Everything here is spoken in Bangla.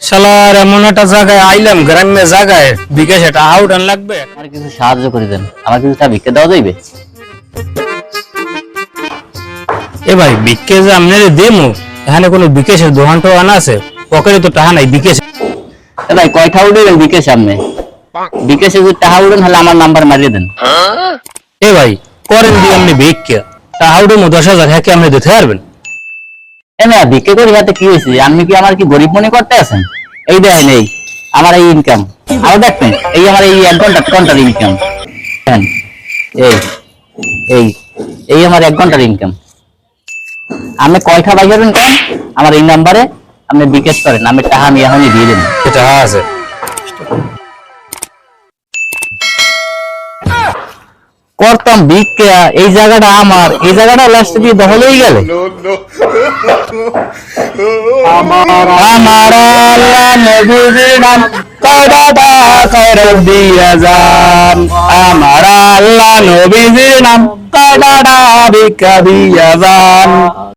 শালার এমন একটা জায়গায় আইলাম, গ্রাম্য জায়গায়, বিকাশ এটা আউটান লাগবে। আমার কিছু সাহায্য করে দেন, আমার কিছু টাকা ভিক্ষা দেওয়া যাইবে? এ ভাই, বিকে যে আপনারে দেমু, এখানে কোনো বিকেশের দোকান টোকান আছে? পকেটে তো টাকা নাই বিকেশ। এ ভাই, কয়টা উঠবেন বিকেশ? আপনি বিকেশে যদি টাকা উঠেন তাহলে আমার নাম্বার মারিয়ে দেন। এ ভাই, করেন দিয়ে আপনি ভিক্ষা, টাকা উঠে 10,000 হ্যাঁ আপনি দিতে পারবেন? না, ভিক্ষা করি হাতে কি হয়েছে? আপনি কি আমার কি গরিব মনে করতে আছেন? এই দেয় নেই আমার এই ইনকাম, আরো দেখবেন এই আমার এই 1 ঘন্টার ইনকাম। এই এই এই আমার 1 ঘন্টার ইনকাম। আপনি কয়টা বাজাবেন কেন? আমার এই নাম্বারে আপনি বিকাশ করেন, আমি টাকা আমি এখনই দিয়ে দেবেন। এটা আছে করতাম ভিক্ষা, এই জায়গাটা আমার, এই জায়গাটা লাস্ট দিয়ে দখল হয়ে গেল। আমার আল্লাহ নবীর নাম কয়টা খয়রত দিয়া যান, আমার আল্লাহ নবীর নাম কয়টা ভিক্ষা দিয়া যান।